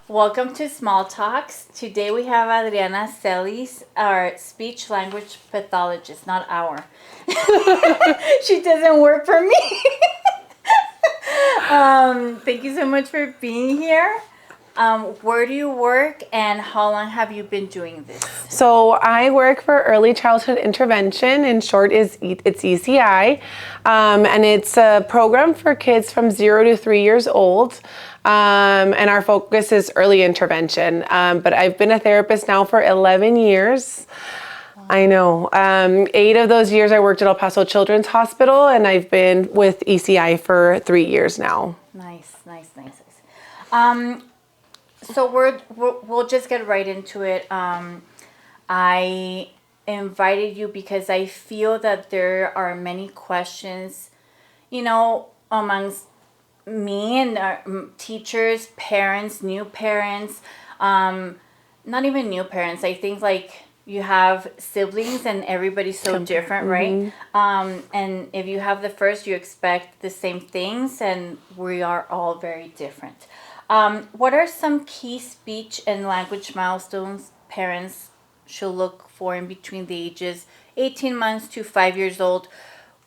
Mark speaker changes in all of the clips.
Speaker 1: Welcome to Small Talks. Today we have Adriana Celis, our speech language pathologist, not our. She doesn't work for me. Thank you so much for being here. Where do you work and how long have you been doing this?
Speaker 2: So I work for Early Childhood Intervention. In short, it's ECI, and it's a program for kids from 0 to 3 years old. And our focus is early intervention. But I've been a therapist now for 11 years. Wow. I know. 8 of those years I worked at El Paso Children's Hospital, and I've been with ECI for 3 years now.
Speaker 1: Nice. So we'll just get right into it. I invited you because I feel that there are many questions, amongst me and teachers, parents, new parents, not even new parents. I think like you have siblings and everybody's so different, right? And if you have the first, you expect the same things, and we are all very different. What are some key speech and language milestones parents should look for in between the ages 18 months to 5 years old,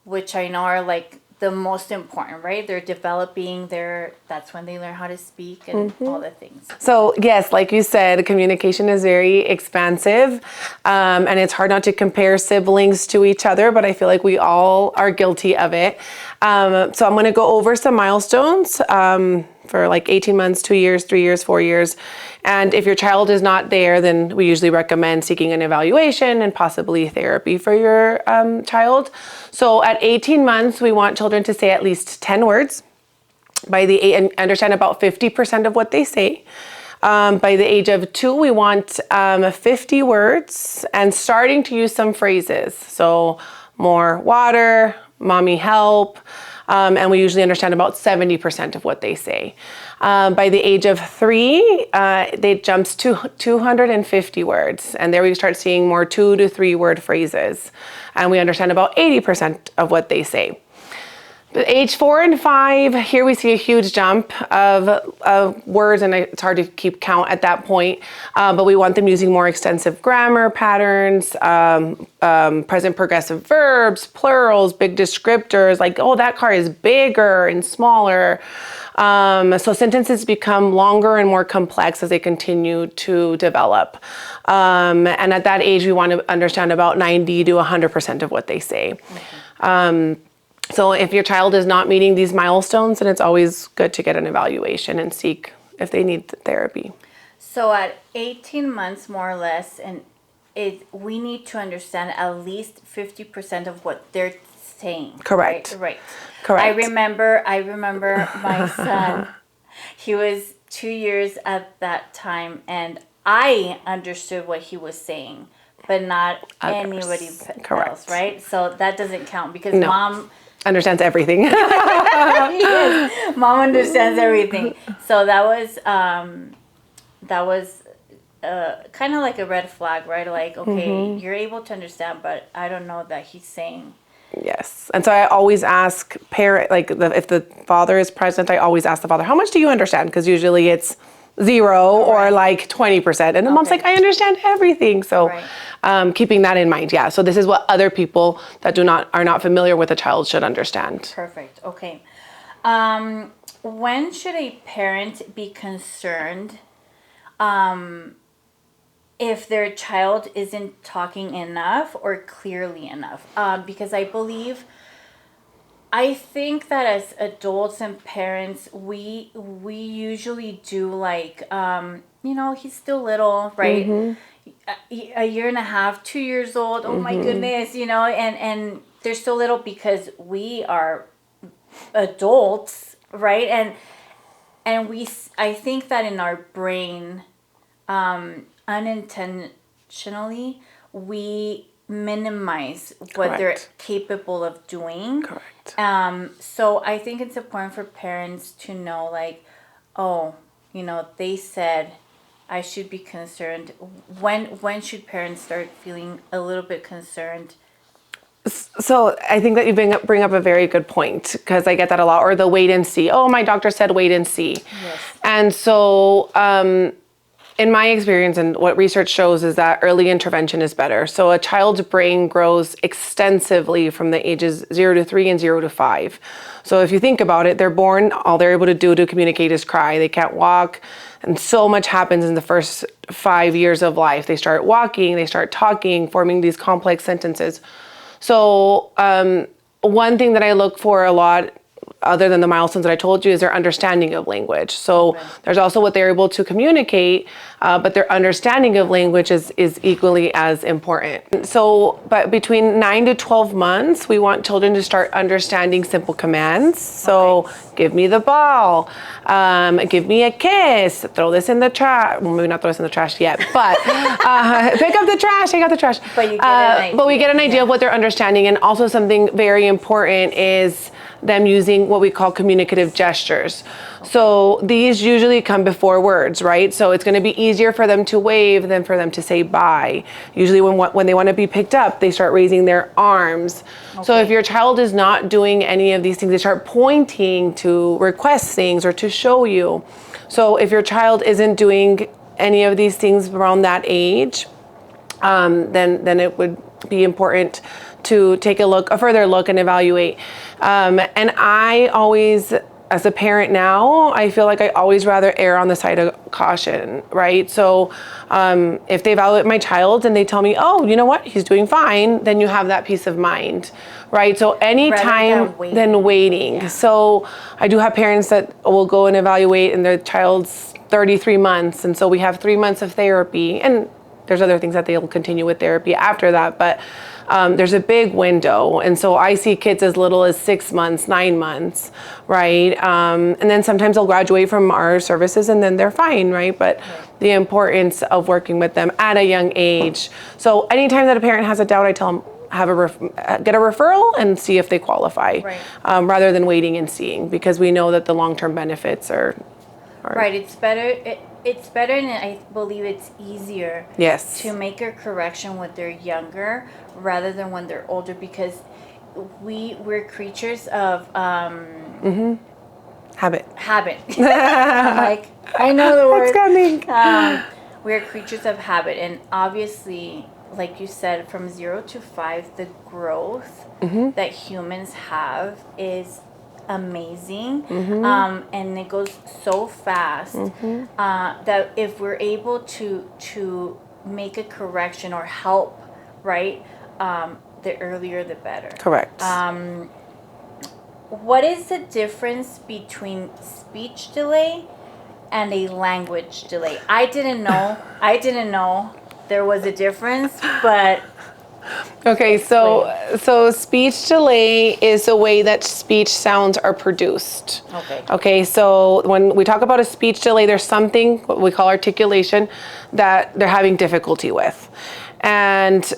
Speaker 1: which I know are like the most important, right? They're developing that's when they learn how to speak and all the things.
Speaker 2: So yes, like you said, communication is very expansive, and it's hard not to compare siblings to each other, but I feel like we all are guilty of it. So I'm going to go over some milestones for like 18 months, 2 years, 3 years, 4 years. And if your child is not there, then we usually recommend seeking an evaluation and possibly therapy for your child. So at 18 months, we want children to say at least 10 words. And understand about 50% of what they say. By the age of 2, we want 50 words and starting to use some phrases. So more water, mommy help, and we usually understand about 70% of what they say. By the age of 3, it jumps to 250 words, and there we start seeing more 2 to 3 word phrases, and we understand about 80% of what they say. Age 4 and 5, here we see a huge jump of words, and it's hard to keep count at that point, but we want them using more extensive grammar patterns, present progressive verbs, plurals, big descriptors, like, oh, that car is bigger and smaller. So sentences become longer and more complex as they continue to develop. And at that age, we want to understand about 90 to 100% of what they say. So if your child is not meeting these milestones, then it's always good to get an evaluation and seek if they need therapy.
Speaker 1: So at 18 months, more or less, we need to understand at least 50% of what they're saying.
Speaker 2: Correct.
Speaker 1: Right.
Speaker 2: Correct.
Speaker 1: I remember my son. He was 2 years at that time, and I understood what he was saying, but not anybody else, right? So that doesn't count because mom
Speaker 2: understands everything.
Speaker 1: Yes, mom understands everything. So that was kind of like a red flag, right? Like, okay, you're able to understand, but I don't know that he's saying.
Speaker 2: Yes. And so I always ask if the father is present, I always ask the father, how much do you understand? Because usually it's 0 or like 20%. And the mom's like, I understand everything. So keeping that in mind. Yeah. So this is what other people that are not familiar with a child should understand.
Speaker 1: Perfect. Okay. When should a parent be concerned if their child isn't talking enough or clearly enough? Because I think that as adults and parents, we usually do like, he's still little, right? A year and a half, 2 years old. Oh my goodness, and they're still little because we are adults, right? And I think that in our brain, unintentionally, we minimize what they're capable of doing.
Speaker 2: Correct.
Speaker 1: So I think it's important for parents to know, like, they said I should be concerned. When should parents start feeling a little bit concerned?
Speaker 2: So I think that you bring up a very good point, because I get that a lot, or the wait and see. Oh, my doctor said wait and see.
Speaker 1: Yes.
Speaker 2: And so in my experience and what research shows is that early intervention is better. So a child's brain grows extensively from the ages 0 to 3 and 0 to 5. So if you think about it, they're born, all they're able to do to communicate is cry. They can't walk. And so much happens in the first 5 years of life. They start walking, they start talking, forming these complex sentences. So one thing that I look for a lot, other than the milestones that I told you, is their understanding of language. So there's also what they're able to communicate, but their understanding of language is equally as important. So, but between 9 to 12 months, we want children to start understanding simple commands. So give me the ball, give me a kiss, throw this in the trash. Well, maybe not throw this in the trash yet, but pick up the trash, take out the trash.
Speaker 1: But you get an idea.
Speaker 2: But we get an idea of what they're understanding. And also something very important is them using what we call communicative gestures. So these usually come before words, right? So it's going to be easier for them to wave than for them to say bye. Usually when they want to be picked up, they start raising their arms. So if your child is not doing any of these things, they start pointing to request things or to show you. So if your child isn't doing any of these things around that age, then it would be important to take a further look and evaluate. And I always, as a parent now, I feel like I always rather err on the side of caution, right? So if they evaluate my child and they tell me, oh, you know what, he's doing fine, then you have that peace of mind, right? So any time than waiting. Yeah. So I do have parents that will go and evaluate, and their child's 33 months. And so we have 3 months of therapy, and there's other things that they'll continue with therapy after that, but there's a big window. And so I see kids as little as 6 months, 9 months, right? And then sometimes they'll graduate from our services and then they're fine, right? But the importance of working with them at a young age. So anytime that a parent has a doubt, I tell them, get a referral and see if they qualify, rather than waiting and seeing, because we know that the long-term benefits are
Speaker 1: right. It's better. It's better, and I believe it's easier to make a correction when they're younger rather than when they're older, because we're creatures of
Speaker 2: habit.
Speaker 1: Like, I know the word.
Speaker 2: It's coming.
Speaker 1: We're creatures of habit, and obviously, like you said, from 0 to 5, the growth that humans have is amazing, and it goes so fast that if we're able to make a correction or help, right, the earlier the better.
Speaker 2: Correct.
Speaker 1: What is the difference between speech delay and a language delay? I didn't know there was a difference, but
Speaker 2: okay, so speech delay is the way that speech sounds are produced. Okay, so when we talk about a speech delay, there's something, what we call articulation, that they're having difficulty with. And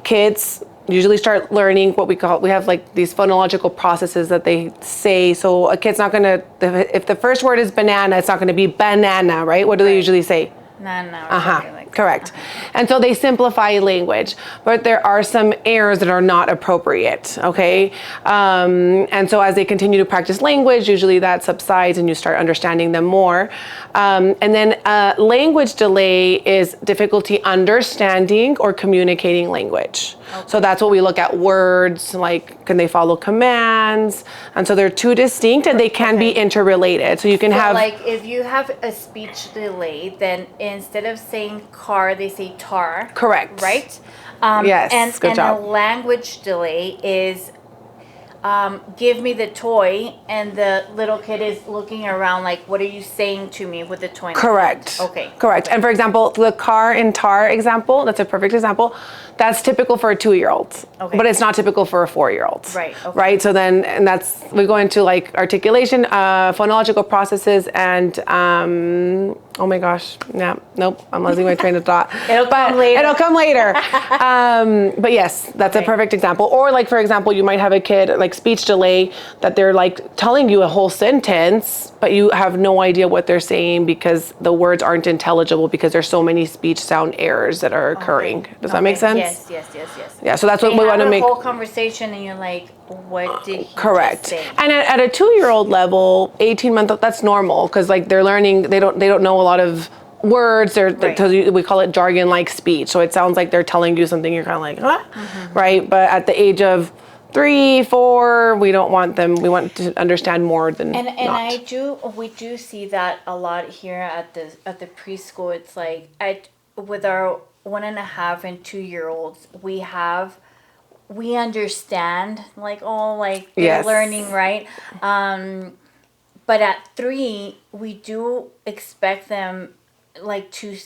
Speaker 2: kids usually start learning we have like these phonological processes that they say. So a kid's not gonna, if the first word is banana, it's not gonna be banana, right? What do they usually say?
Speaker 1: Nana.
Speaker 2: Correct. And so they simplify language, but there are some errors that are not appropriate, okay? And so as they continue to practice language, usually that subsides and you start understanding them more. And then language delay is difficulty understanding or communicating language. So that's what we look at, words, like can they follow commands? And so they're two distinct and they can be interrelated. So you can have...
Speaker 1: like if you have a speech delay, then instead of saying car, they say tar.
Speaker 2: Correct.
Speaker 1: Right?
Speaker 2: Yes, good job.
Speaker 1: And a language delay is give me the toy, and the little kid is looking around like, what are you saying to me with the toy?
Speaker 2: Correct.
Speaker 1: Okay.
Speaker 2: Correct. And for example, the car and tar example, that's a perfect example. That's typical for a 2-year-old, but it's not typical for a 4-year-old.
Speaker 1: Right. Okay.
Speaker 2: Right. So then, and that's, we go into like articulation, phonological processes, and Oh my gosh. Yeah. Nope. I'm losing my train of thought.
Speaker 1: It'll come later.
Speaker 2: It'll come later. But yes, that's a perfect example. Or like, for example, you might have a kid, like speech delay, that they're like telling you a whole sentence, but you have no idea what they're saying because the words aren't intelligible because there's so many speech sound errors that are occurring. Does that make sense?
Speaker 1: Yes.
Speaker 2: Yeah. So that's what we want to make.
Speaker 1: A whole conversation and you're like, what did he
Speaker 2: Correct.
Speaker 1: just say?
Speaker 2: And at a 2-year-old level, 18-month, that's normal because like they're learning, they don't know a lot of words. We call it jargon-like speech. So it sounds like they're telling you something. You're kind of like, huh? Right? But at the age of 3, 4, we don't want them. We want to understand more than not.
Speaker 1: We do see that a lot here at the preschool. It's like with our 1.5 and 2-year-olds, we understand like they're learning, right? But at 3, we do expect them like to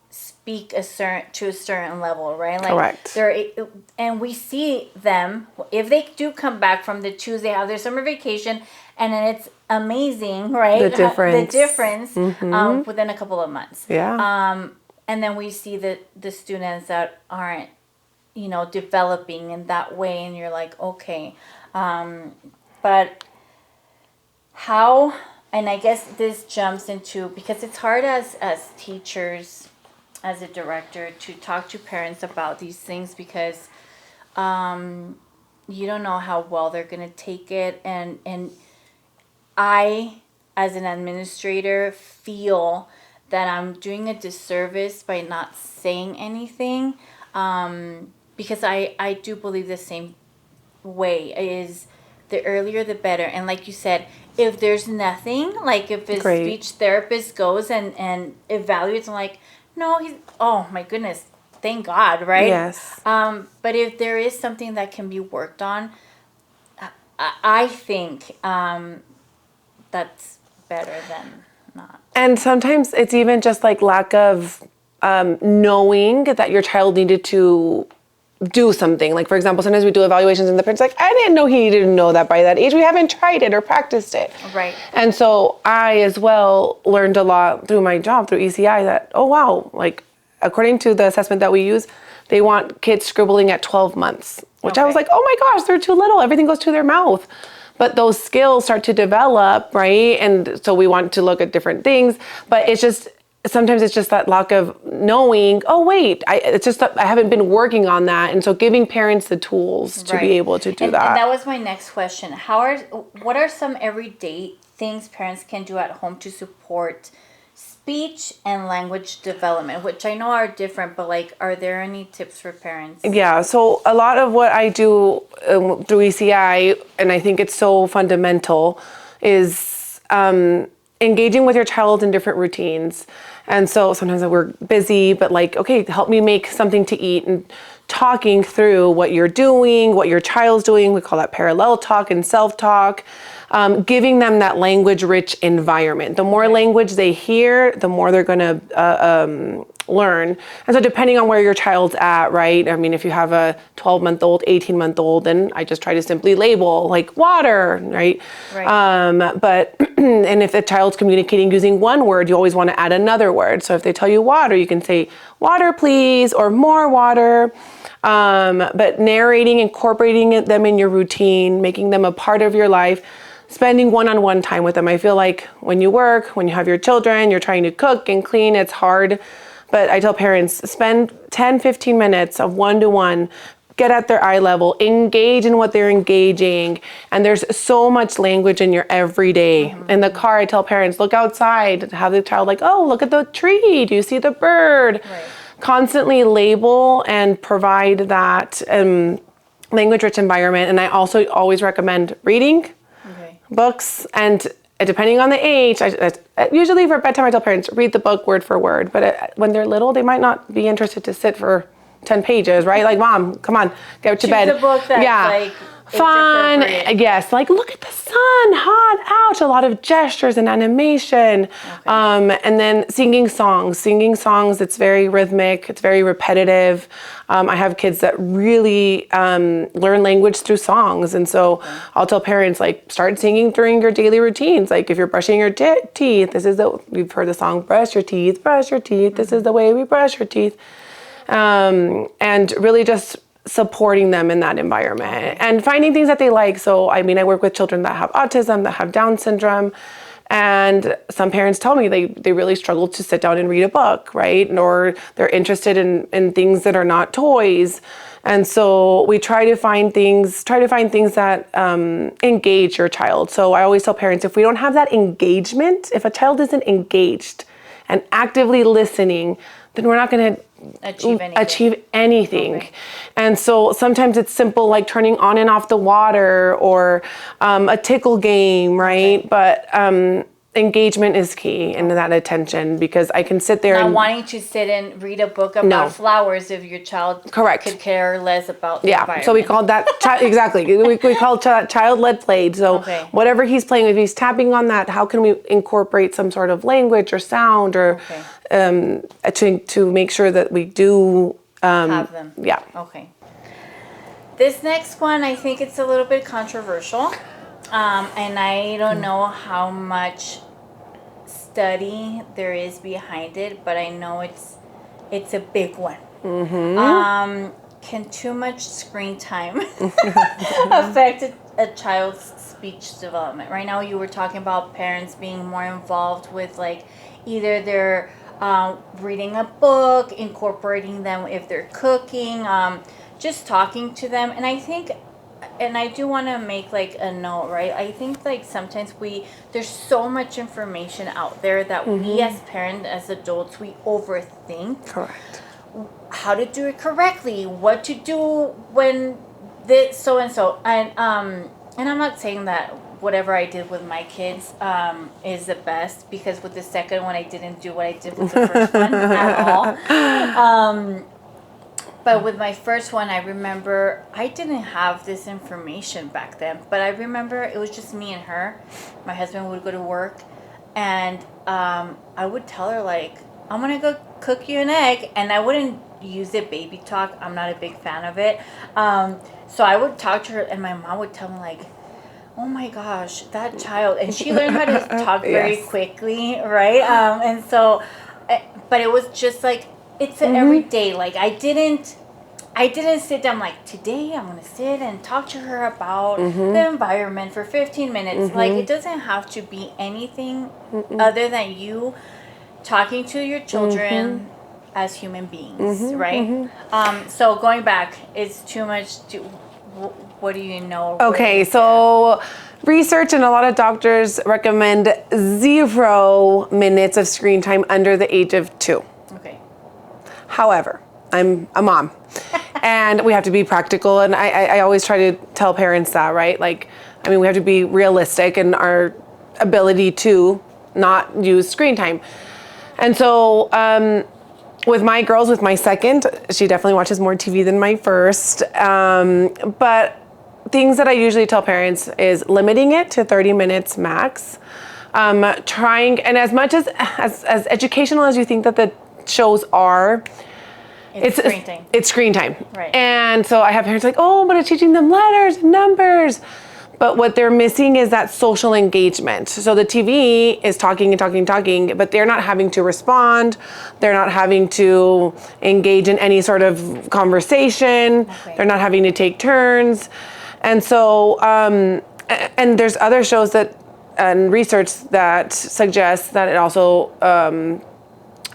Speaker 1: speak to a certain level, right? Like
Speaker 2: correct.
Speaker 1: And we see them if they do come back from the 2s, they have their summer vacation, and then it's amazing, right?
Speaker 2: The difference
Speaker 1: within a couple of months.
Speaker 2: Yeah.
Speaker 1: And then we see the students that aren't, developing in that way, and you're like, okay, but how? And I guess this jumps into, because it's hard as teachers, as a director, to talk to parents about these things because you don't know how well they're gonna take it, and I, as an administrator, feel that I'm doing a disservice by not saying anything, because I do believe the same way is the earlier the better. And like you said, if there's nothing, like if a speech therapist goes and evaluates, I'm like, no, oh my goodness, thank God, right?
Speaker 2: Yes.
Speaker 1: But if there is something that can be worked on, I think that's better than not.
Speaker 2: And sometimes it's even just like lack of knowing that your child needed to do something. Like, for example, sometimes we do evaluations and the parent's like, I didn't know he didn't know that by that age. We haven't tried it or practiced it.
Speaker 1: Right.
Speaker 2: And so I as well learned a lot through my job, through ECI, that, oh, wow, like according to the assessment that we use, they want kids scribbling at 12 months, which I was like, oh my gosh, they're too little. Everything goes to their mouth. But those skills start to develop, right? And so we want to look at different things, but it's just, sometimes it's just that lack of knowing, oh wait, it's just that I haven't been working on that. And so giving parents the tools to be able to do that.
Speaker 1: And that was my next question. What are some everyday things parents can do at home to support speech and language development, which I know are different, but like, are there any tips for parents? Yeah,
Speaker 2: so a lot of what I do through ECI, and I think it's so fundamental, is engaging with your child in different routines. And so sometimes we're busy, but like, okay, help me make something to eat, and talking through what you're doing, what your child's doing. We call that parallel talk and self-talk. Giving them that language-rich environment. The more language they hear, the more they're going to learn. And so depending on where your child's at, right? I mean, if you have a 12-month-old, 18-month-old, then I just try to simply label like water, right? But and if the child's communicating using one word, you always want to add another word. So if they tell you water, you can say water, please, or more water. But narrating, incorporating them in your routine, making them a part of your life, spending one-on-one time with them. I feel like when you work, when you have your children, you're trying to cook and clean, it's hard. But I tell parents, spend 10, 15 minutes of one-to-one, get at their eye level, engage in what they're engaging. And there's so much language in your everyday. In the car, I tell parents, look outside, have the child like, oh, look at the tree. Do you see the bird? Constantly label and provide that language-rich environment. And I also always recommend reading books, and depending on the age, usually for bedtime I tell parents, read the book word for word. But when they're little, they might not be interested to sit for 10 pages, right? Like, mom, come on, get to bed.
Speaker 1: Choose a book that's like
Speaker 2: fun. Yes, like look at the sun. sun, hot, ouch, a lot of gestures and animation. And then singing songs, it's very rhythmic, it's very repetitive. I have kids that really learn language through songs. And so I'll tell parents, like, start singing during your daily routines. Like if you're brushing your teeth, we've heard the song, brush your teeth, this is the way we brush your teeth. And really just supporting them in that environment and finding things that they like. So, I mean, I work with children that have autism, that have Down syndrome. And some parents tell me they really struggle to sit down and read a book, right? Or they're interested in things that are not toys. And so we try to find things that engage your child. So I always tell parents, if we don't have that engagement, if a child isn't engaged and actively listening, then we're not going to achieve anything. Okay. And so sometimes it's simple, like turning on and off the water or a tickle game, right? Okay. But engagement is key in that attention, because I can sit there
Speaker 1: not wanting to sit and read a book about flowers if your child could care less about the environment.
Speaker 2: So we called that exactly. We call child-led play. So whatever he's playing with, he's tapping on that. How can we incorporate some sort of language or sound or to make sure that we do
Speaker 1: have them?
Speaker 2: Yeah.
Speaker 1: Okay. This next one, I think it's a little bit controversial, and I don't know how much study there is behind it, but I know it's a big one. Can too much screen time affect a child's speech development? Right now, you were talking about parents being more involved with, like, either they're reading a book, incorporating them if they're cooking, just talking to them. And I think, and I do want to make like a note, right? I think like sometimes there's so much information out there that we as parents, as adults, we overthink.
Speaker 2: Correct.
Speaker 1: How to do it correctly, what to do when this so and so. And I'm not saying that whatever I did with my kids is the best, because with the second one I didn't do what I did with the first one at all. But with my first one, I remember I didn't have this information back then, but I remember it was just me and her. My husband would go to work, and I would tell her, like, I'm gonna go cook you an egg, and I wouldn't use it baby talk. I'm not a big fan of it. So I would talk to her, and my mom would tell me, like, oh my gosh, that child. And she learned how to talk very quickly, right? And so, but it was just like, it's an everyday, like, I didn't sit down like, today I'm going to sit and talk to her about the environment for 15 minutes. Like, it doesn't have to be anything other than you talking to your children as human beings, right? So going back, it's too much what do you know?
Speaker 2: Okay, so research and a lot of doctors recommend 0 minutes of screen time under the age of 2.
Speaker 1: Okay.
Speaker 2: However, I'm a mom and we have to be practical, and I always try to tell parents that, right? Like, I mean, we have to be realistic in our ability to not use screen time. And so with my girls, with my second, she definitely watches more TV than my first. But things that I usually tell parents is limiting it to 30 minutes max. Trying, and as much as educational as you think that the shows are, it's screen time. It's screen time.
Speaker 1: Right.
Speaker 2: And so I have parents like, oh, but it's teaching them letters and numbers. But what they're missing is that social engagement. So the TV is talking and talking and talking, but they're not having to respond. They're not having to engage in any sort of conversation. Okay. They're not having to take turns. And so, and there's other shows and research that suggests that it also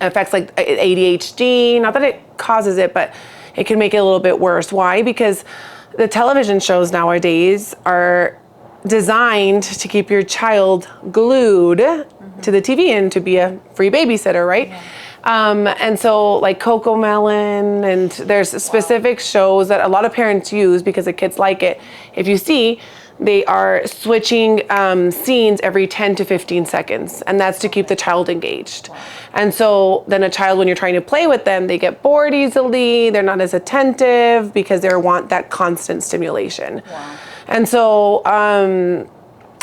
Speaker 2: affects like ADHD. Not that it causes it, but it can make it a little bit worse. Why? Because the television shows nowadays are designed to keep your child glued to the TV and to be a free babysitter, right? Yeah. And so like Cocomelon, and there's specific shows that a lot of parents use because the kids like it. If you see, they are switching scenes every 10 to 15 seconds, and that's to keep the child engaged. Wow. And so then a child, when you're trying to play with them, they get bored easily, they're not as attentive because they want that constant stimulation. Wow. And so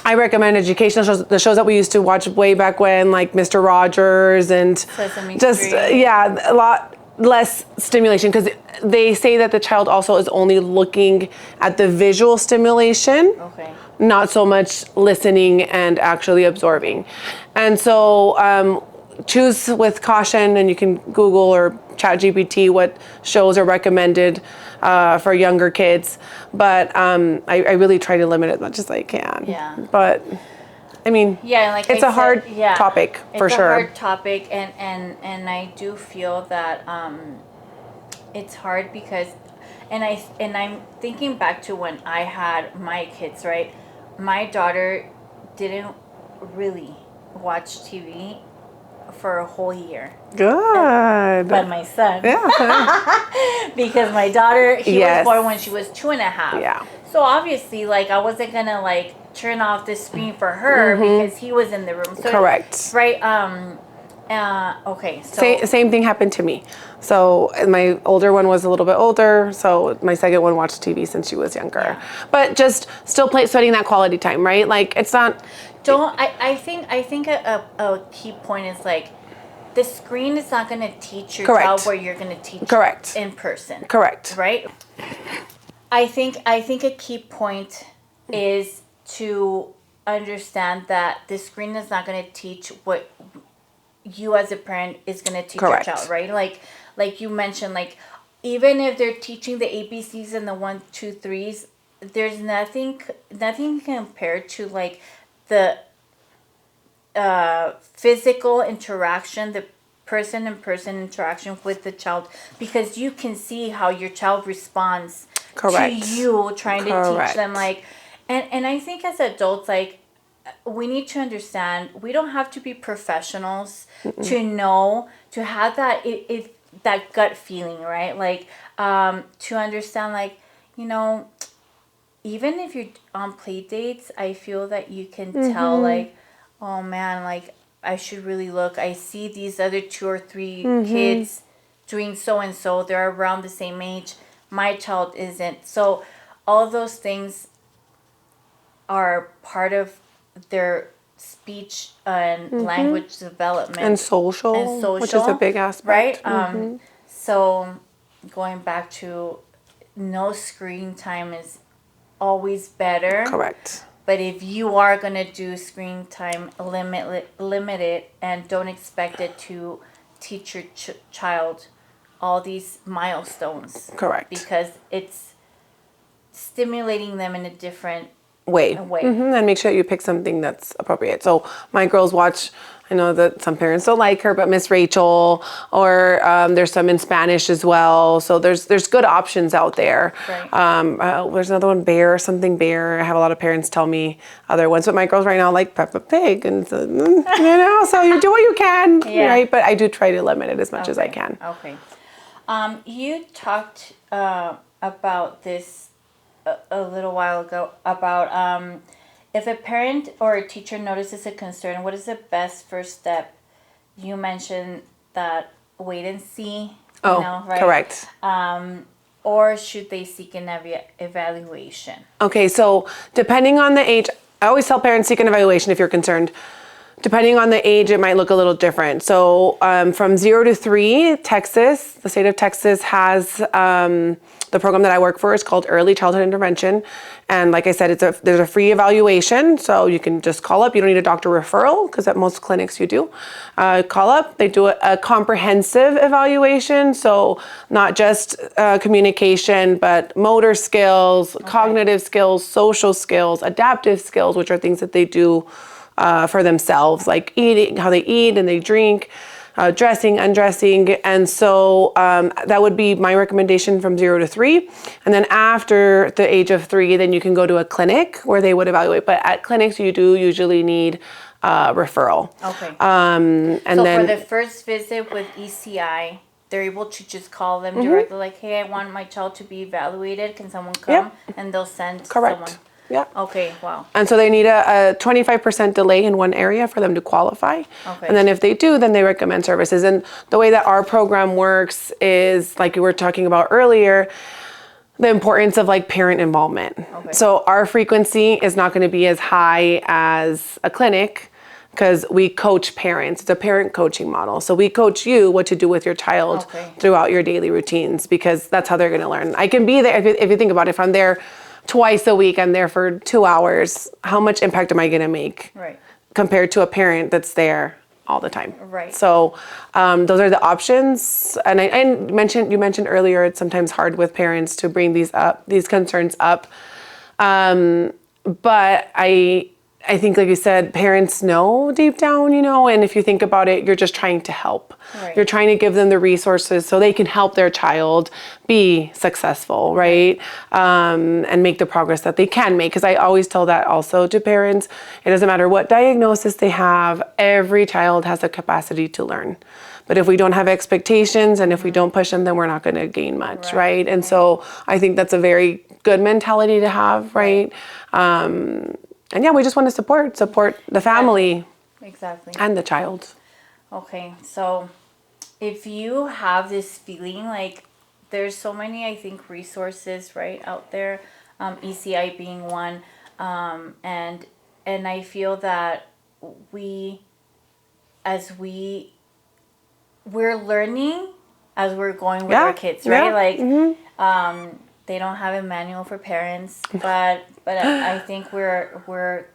Speaker 2: I recommend educational shows, the shows that we used to watch way back when, like Mr. Rogers and
Speaker 1: Sesame
Speaker 2: just,
Speaker 1: Street.
Speaker 2: a lot less stimulation, because they say that the child also is only looking at the visual stimulation,
Speaker 1: Okay.
Speaker 2: not so much listening and actually absorbing. And so choose with caution, and you can Google or ChatGPT what shows are recommended for younger kids. But I really try to limit it as much as I can.
Speaker 1: Yeah.
Speaker 2: But I mean,
Speaker 1: Yeah, like
Speaker 2: it's
Speaker 1: I
Speaker 2: a hard
Speaker 1: said,
Speaker 2: topic for
Speaker 1: it's
Speaker 2: sure.
Speaker 1: a hard topic, and I do feel that it's hard because, and I'm thinking back to when I had my kids, right? My daughter didn't really watch TV for a whole year,
Speaker 2: Good.
Speaker 1: but my son,
Speaker 2: Yeah.
Speaker 1: because my daughter, he
Speaker 2: Yes.
Speaker 1: was born when she was 2.5.
Speaker 2: Yeah.
Speaker 1: So obviously, like, I wasn't gonna like turn off the screen for her because he was in the room. So,
Speaker 2: Correct.
Speaker 1: right. Okay. So
Speaker 2: Same thing happened to me. So my older one was a little bit older, so my second one watched TV since she was younger.
Speaker 1: Yeah.
Speaker 2: But just still sweating that quality time, right? Like it's not.
Speaker 1: I think a key point is like, the screen is not gonna teach your
Speaker 2: Correct.
Speaker 1: child where you're gonna teach
Speaker 2: Correct.
Speaker 1: in person.
Speaker 2: Correct.
Speaker 1: Right. I think a key point is to understand that the screen is not going to teach what you as a parent is going to teach
Speaker 2: Correct.
Speaker 1: your child, right? Like you mentioned, like, even if they're teaching the ABCs and the 1, 2, 3s, there's nothing compared to like the physical interaction, the person-in-person interaction with the child, because you can see how your child responds
Speaker 2: Correct.
Speaker 1: to you trying to teach
Speaker 2: Correct.
Speaker 1: them, like, and I think as adults, like, we need to understand we don't have to be professionals to know, to have that that gut feeling, right? Like, to understand, like, even if you're on play dates, I feel that you can tell, like, oh man, like, I should really look. I see these other 2 or 3 kids doing so and so. They're around the same age. My child isn't. So all those things are part of their speech and language development
Speaker 2: And social, which is a big aspect.
Speaker 1: right? So going back to, no screen time is always better.
Speaker 2: Correct.
Speaker 1: But if you are going to do screen time, limit it, and don't expect it to teach your child all these milestones.
Speaker 2: Correct.
Speaker 1: Because it's stimulating them in a different
Speaker 2: way.
Speaker 1: way.
Speaker 2: And make sure you pick something that's appropriate. So my girls watch, I know that some parents don't like her, but Miss Rachel, or there's some in Spanish as well. So there's good options out there.
Speaker 1: Right.
Speaker 2: There's another one, Bear. I have a lot of parents tell me other ones, but my girls right now like Peppa Pig, and so, so you do what you can, right? But I do try to limit it as much as I can.
Speaker 1: Okay. You talked about this a little while ago, about if a parent or a teacher notices a concern, what is the best first step? You mentioned that wait and see. Right?
Speaker 2: Correct.
Speaker 1: Or should they seek an evaluation?
Speaker 2: Okay, so depending on the age, I always tell parents seek an evaluation if you're concerned. Depending on the age, it might look a little different. So from 0 to 3, the state of Texas has the program that I work for is called Early Childhood Intervention. And like I said, there's a free evaluation. So you can just call up. You don't need a doctor referral, because at most clinics you do. Call up. They do a comprehensive evaluation. So not just communication, but motor skills, cognitive skills, social skills, adaptive skills, which are things that they do for themselves, like eating, how they eat and they drink, dressing, undressing. And so that would be my recommendation from 0 to 3. And then after the age of 3, then you can go to a clinic where they would evaluate. But at clinics, you do usually need referral.
Speaker 1: Okay.
Speaker 2: And
Speaker 1: so
Speaker 2: then
Speaker 1: for the first visit with ECI, they're able to just call them directly, like, hey, I want my child to be evaluated. Can someone come? And they'll send someone.
Speaker 2: Yeah.
Speaker 1: Okay, wow.
Speaker 2: And so they need a 25% delay in one area for them to qualify.
Speaker 1: Okay.
Speaker 2: And then if they do, then they recommend services. And the way that our program works is, like you were talking about earlier, the importance of like parent involvement.
Speaker 1: Okay.
Speaker 2: So our frequency is not going to be as high as a clinic because we coach parents. It's a parent coaching model. So we coach you what to do with your child
Speaker 1: Okay.
Speaker 2: throughout your daily routines because that's how they're going to learn. I can be there if you think about it. If I'm there twice a week, I'm there for 2 hours. How much impact am I going to make?
Speaker 1: Right.
Speaker 2: Compared to a parent that's there all the time.
Speaker 1: Right.
Speaker 2: So those are the options. And you mentioned earlier, it's sometimes hard with parents to bring these concerns up. But I think, like you said, parents know deep down, and if you think about it, you're just trying to help.
Speaker 1: Right.
Speaker 2: You're trying to give them the resources so they can help their child be successful, right? And make the progress that they can make. Because I always tell that also to parents. It doesn't matter what diagnosis they have, every child has the capacity to learn. But if we don't have expectations and if we don't push them, then we're not going to gain much, right? And so I think that's a very good mentality to have, right? And yeah, we just want to support the family
Speaker 1: Exactly.
Speaker 2: and the child.
Speaker 1: Okay, so if you have this feeling like there's so many, I think, resources right out there, ECI being one, and I feel that we're learning as we're going with our kids, right? Like, they don't have a manual for parents, but I think we're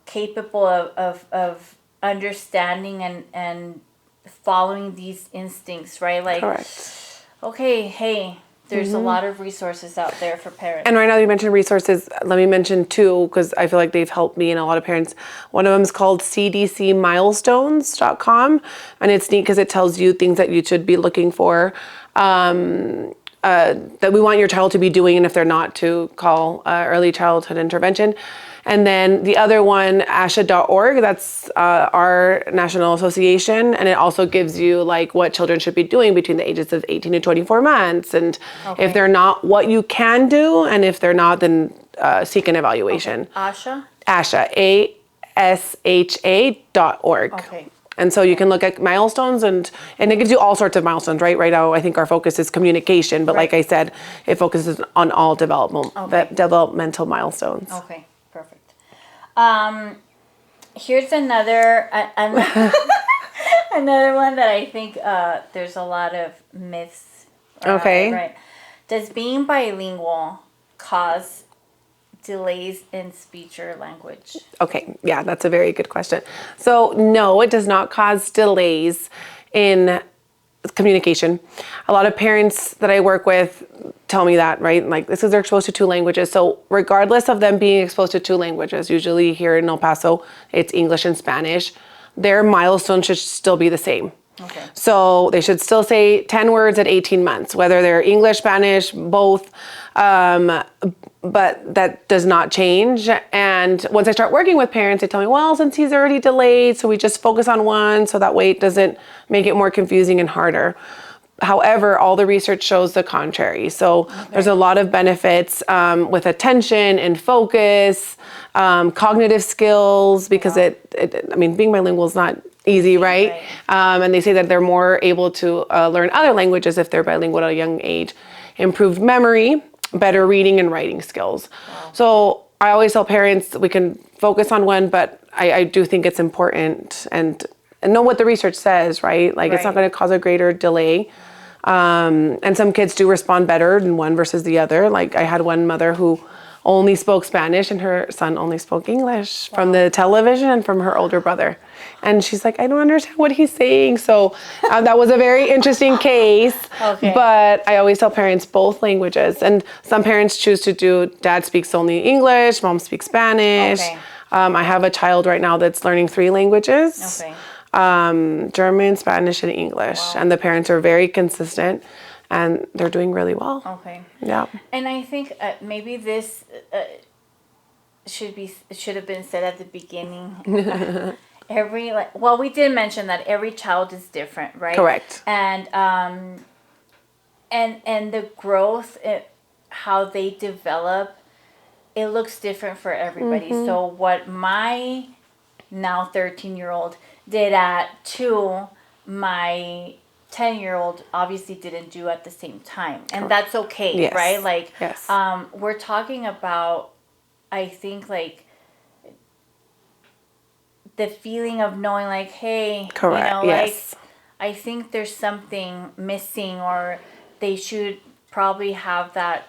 Speaker 1: capable of understanding and following these instincts, right? Like,
Speaker 2: Correct.
Speaker 1: Okay, hey, there's a lot of resources out there for parents.
Speaker 2: And right now you mentioned resources. Let me mention two because I feel like they've helped me and a lot of parents. One of them is called cdcmilestones.com. And it's neat because it tells you things that you should be looking for. That we want your child to be doing, and if they're not, to call early childhood intervention. And then the other one, asha.org, that's our national association, and it also gives you like what children should be doing between the ages of 18 to 24 months, and if they're not, what you can do, and if they're not, then seek an evaluation.
Speaker 1: Okay. Asha?
Speaker 2: Asha, ASHA.org.
Speaker 1: Okay.
Speaker 2: And so you can look at milestones and it gives you all sorts of milestones, right? Right now, I think our focus is communication, but like I said, it focuses on all developmental milestones.
Speaker 1: Okay, perfect. Here's another another one that I think there's a lot of myths around it, right? Does being bilingual cause delays in speech or language?
Speaker 2: Okay, yeah, that's a very good question. So no, it does not cause delays in communication. A lot of parents that I work with tell me that, right? Like, this is they're exposed to 2 languages. So regardless of them being exposed to 2 languages, usually here in El Paso, it's English and Spanish, their milestone should still be the same.
Speaker 1: Okay.
Speaker 2: So they should still say 10 words at 18 months, whether they're English, Spanish, both. But that does not change. And once I start working with parents, they tell me, well, since he's already delayed, so we just focus on one so that way it doesn't make it more confusing and harder. However, all the research shows the contrary. So there's a lot of benefits with attention and focus, cognitive skills, because being bilingual is not easy, right? And they say that they're more able to learn other languages if they're bilingual at a young age. Improved memory, better reading and writing skills. Wow. So I always tell parents we can focus on one, but I do think it's important and know what the research says, right? Like, it's not going to cause a greater delay. And some kids do respond better in one versus the other. Like, I had one mother who only spoke Spanish and her son only spoke English from the television and from her older brother. And she's like, I don't understand what he's saying. So that was a very interesting case. Okay. But I always tell parents both languages. And some parents choose to do, dad speaks only English, mom speaks Spanish. Okay. I have a child right now that's learning 3 languages. Okay. German, Spanish, and English. Wow. And the parents are very consistent. And they're doing really well. Okay. Yeah.
Speaker 1: And I think maybe this should have been said at the beginning. We did mention that every child is different, right?
Speaker 2: Correct.
Speaker 1: And the growth, how they develop, it looks different for everybody. Mm-hmm. So what my now 13-year-old did at 2, my 10-year-old obviously didn't do at the same time, and that's okay, right? Like, we're talking about, I think, like, the feeling of knowing, like, hey, like, I think there's something missing, or they should probably have that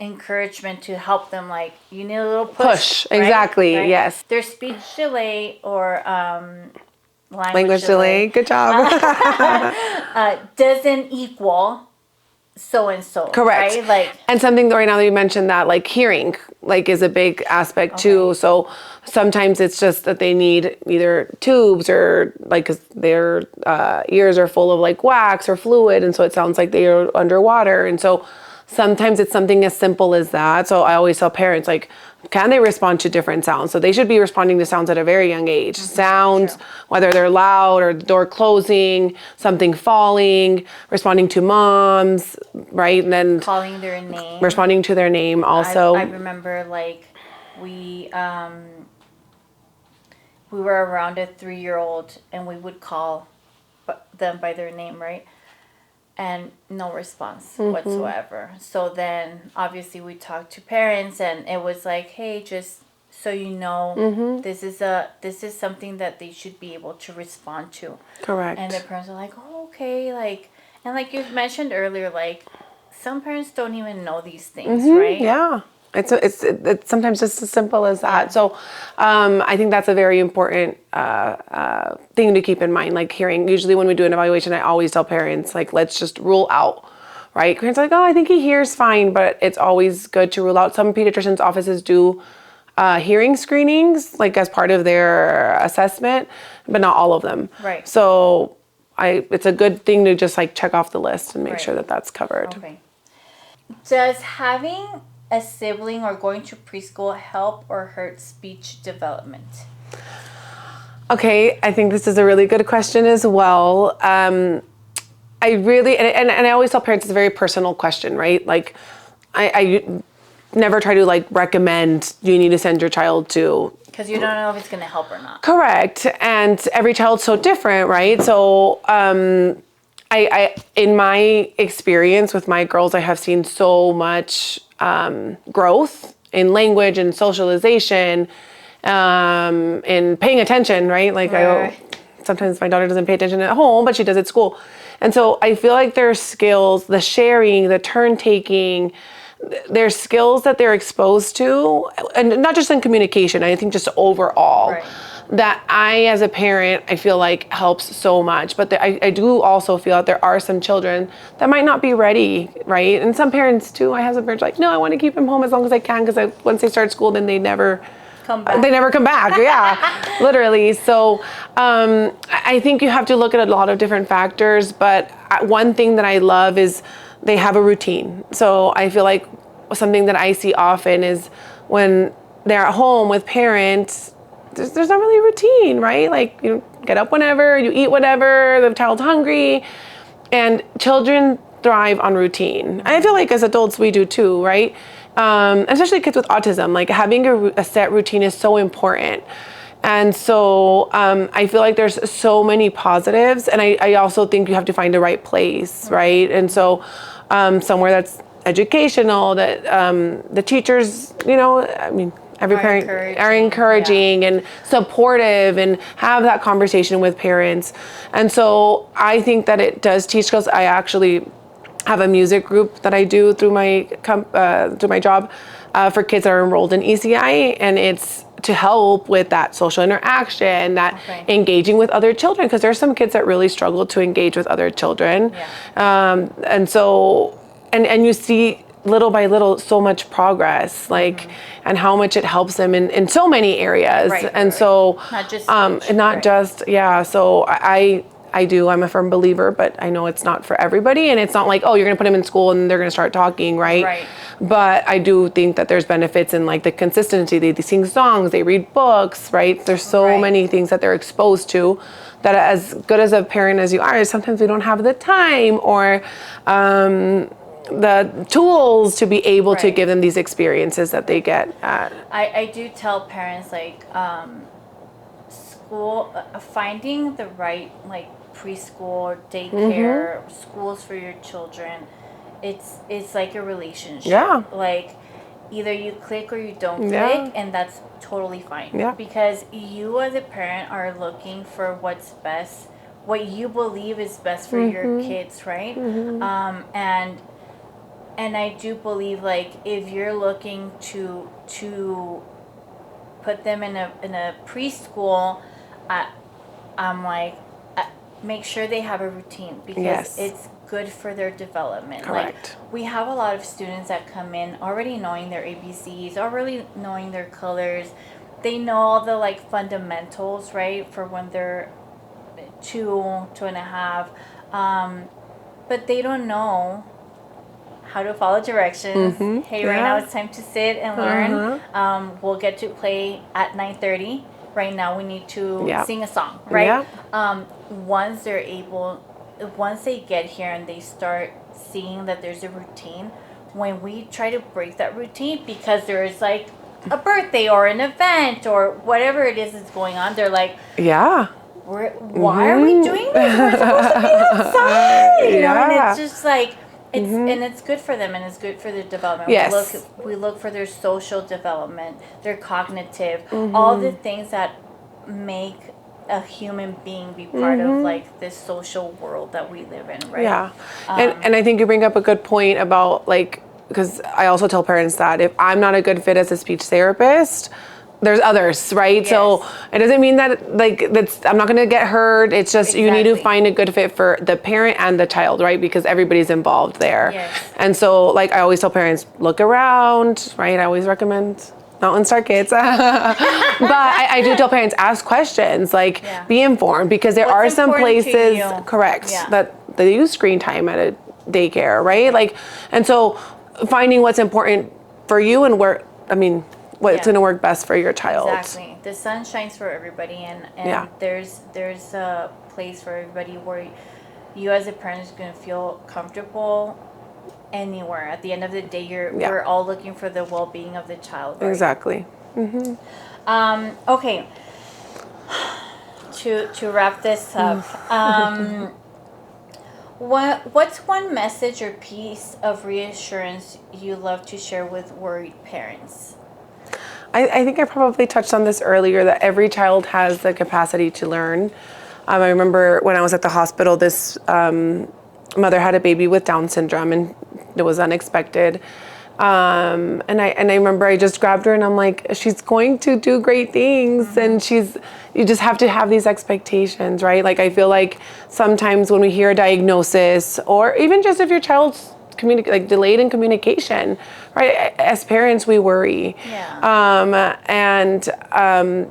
Speaker 1: encouragement to help them, like, you need a little push, right?
Speaker 2: Exactly.
Speaker 1: Right?
Speaker 2: Yes.
Speaker 1: There's speech delay or
Speaker 2: language delay. Good job.
Speaker 1: Doesn't equal so and so.
Speaker 2: Correct.
Speaker 1: Right? Like, and
Speaker 2: something right now that you mentioned, that like hearing like is a big aspect too. So sometimes it's just that they need either tubes, or like 'cause their ears are full of like wax or fluid, and so it sounds like they are underwater. And so sometimes it's something as simple as that. So I always tell parents, like, can they respond to different sounds? So they should be responding to sounds at a very young age. Sounds, whether they're loud or the door closing, something falling, responding to moms, right? And then
Speaker 1: calling their name.
Speaker 2: Responding to their name also.
Speaker 1: I remember, like, we were around a 3-year-old, and we would call them by their name, right? And no response whatsoever. So then obviously we talked to parents, and it was like, hey, just so you know, this is something that they should be able to respond to. Correct. And the parents are like, oh, okay, like, and like you mentioned earlier, like, some parents don't even know these things, right?
Speaker 2: Yeah. It's sometimes just as simple as that. Yeah. So I think that's a very important thing to keep in mind. Like hearing, usually when we do an evaluation, I always tell parents, like, let's just rule out, right? Parents are like, oh, I think he hears fine, but it's always good to rule out. Some pediatricians' offices do hearing screenings, like as part of their assessment, but not all of them. Right. So it's a good thing to just like check off the list and make sure that that's covered. Okay.
Speaker 1: Does having a sibling or going to preschool help or hurt speech development?
Speaker 2: Okay, I think this is a really good question as well. I really, and I always tell parents it's a very personal question, right? Like, I never try to like recommend you need to send your child to,
Speaker 1: because you don't know if it's going to help or not.
Speaker 2: Correct. And every child's so different, right? So I in my experience with my girls, I have seen so much growth in language and socialization, in paying attention, right? Like sometimes my daughter doesn't pay attention at home, but she does at school. And so I feel like their skills, the sharing, the turn taking, there's skills that they're exposed to, and not just in communication, I think just overall. Right. That I, as a parent, I feel like helps so much. But I do also feel that there are some children that might not be ready, right? And some parents too, I have some parents like, no, I want to keep him home as long as I can, because once they start school, then they never come back. They never come back, yeah, literally. So I think you have to look at a lot of different factors. But one thing that I love is they have a routine. So I feel like something that I see often is when they're at home with parents, there's not really a routine, right? Like, you get up whenever, you eat whatever, the child's hungry, and children thrive on routine. And I feel like as adults we do too, right? Especially kids with autism, like having a set routine is so important. And so I feel like there's so many positives, and I also think you have to find the right place, right? And so somewhere that's educational, that the teachers, I mean, every parent are encouraging and supportive, and have that conversation with parents. And so I think that it does teach skills. I actually have a music group that I do through my job for kids that are enrolled in ECI, and it's to help with that social interaction, that engaging with other children, because there's some kids that really struggle to engage with other children. And so, and you see little by little so much progress, like, and how much it helps them in so many areas. So not just so I'm a firm believer, but I know it's not for everybody, and it's not like, oh, you're gonna put them in school and they're gonna start talking, right? But I do think that there's benefits in like the consistency. They sing songs, they read books, right? There's so many things that they're exposed to, that as good as a parent as you are, sometimes we don't have the time or the tools to be able to give them these experiences that they get at.
Speaker 1: I do tell parents, like, school, finding the right like preschool, daycare, schools for your children, it's like a relationship.
Speaker 2: Yeah.
Speaker 1: Like either you click or you don't
Speaker 2: Yeah.
Speaker 1: click, and that's totally fine.
Speaker 2: Yeah.
Speaker 1: Because you as a parent are looking for what's best, what you believe is best for your kids, right? And I do believe like if you're looking to put them in a preschool, I'm like, make sure they have a routine because
Speaker 2: Yes.
Speaker 1: it's good for their development.
Speaker 2: Correct.
Speaker 1: Like we have a lot of students that come in already knowing their ABCs, already knowing their colors. They know all the like fundamentals, right, for when they're 2.5, but they don't know how to follow directions. Hey, right now it's time to sit and learn. We'll get to play at 9:30. Right now we need to sing a song, right? Once they're able, once they get here and they start seeing that there's a routine, when we try to break that routine because there's like a birthday or an event or whatever it is that's going on, they're like, why are we doing this? We're supposed to be outside, you know? And it's just like, it's and it's good for them and it's good for their development.
Speaker 2: Yes.
Speaker 1: We look for their social development, their cognitive, all the things that make a human being be part of like this social world that we live in, right?
Speaker 2: Yeah. And I think you bring up a good point about like, because I also tell parents that if I'm not a good fit as a speech therapist, there's others, right?
Speaker 1: Yes.
Speaker 2: So it doesn't mean that like that's I'm not going to get hurt. It's just you need to find a good fit for the parent and the child, right? Because everybody's involved there.
Speaker 1: Yes.
Speaker 2: And so like I always tell parents, look around, right? I always recommend not on Star Kids. But I do tell parents, ask questions, like be informed because there are some places, correct, that they use screen time at a daycare, right? Like, and so finding what's important for you and where, I mean, what's going to work best for your child.
Speaker 1: Exactly. The sun shines for everybody, and there's a place for everybody where you as a parent is going to feel comfortable anywhere. At the end of the day, we're all looking for the well-being of the child, right?
Speaker 2: Exactly.
Speaker 1: Okay. To wrap this up, what's one message or piece of reassurance you love to share with worried parents?
Speaker 2: I think I probably touched on this earlier, that every child has the capacity to learn. I remember when I was at the hospital, this mother had a baby with Down syndrome, and it was unexpected. And I remember I just grabbed her and I'm like, she's going to do great things, and you just have to have these expectations, right? Like I feel like sometimes when we hear a diagnosis, or even just if your child's delayed in communication, right? As parents, we worry.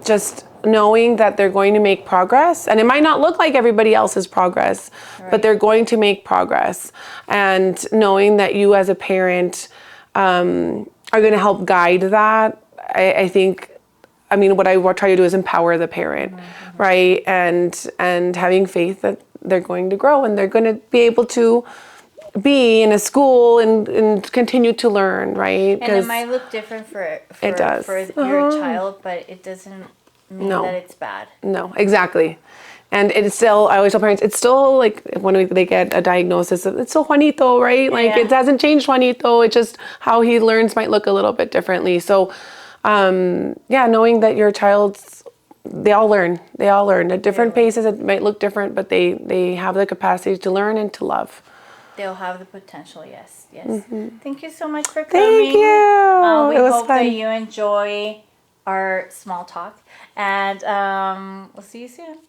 Speaker 2: Just knowing that they're going to make progress, and it might not look like everybody else's progress, but they're going to make progress. And knowing that you as a parent are going to help guide that, I think, I mean, what I try to do is empower the parent, right? And having faith that they're going to grow and they're going to be able to be in a school and continue to learn, right?
Speaker 1: And it might look different for your child, but it doesn't mean that it's bad.
Speaker 2: No, exactly. And it's still, I always tell parents, it's still like when they get a diagnosis, it's still Juanito, right? Like it hasn't changed Juanito. It's just how he learns might look a little bit differently. So, knowing that your child's, they all learn at different paces. It might look different, but they have the capacity to learn and to love.
Speaker 1: They'll have the potential, yes. Thank you so much for coming.
Speaker 2: Thank you.
Speaker 1: We
Speaker 2: it was
Speaker 1: hope
Speaker 2: fun.
Speaker 1: that you enjoy our small talk, and we'll see you soon.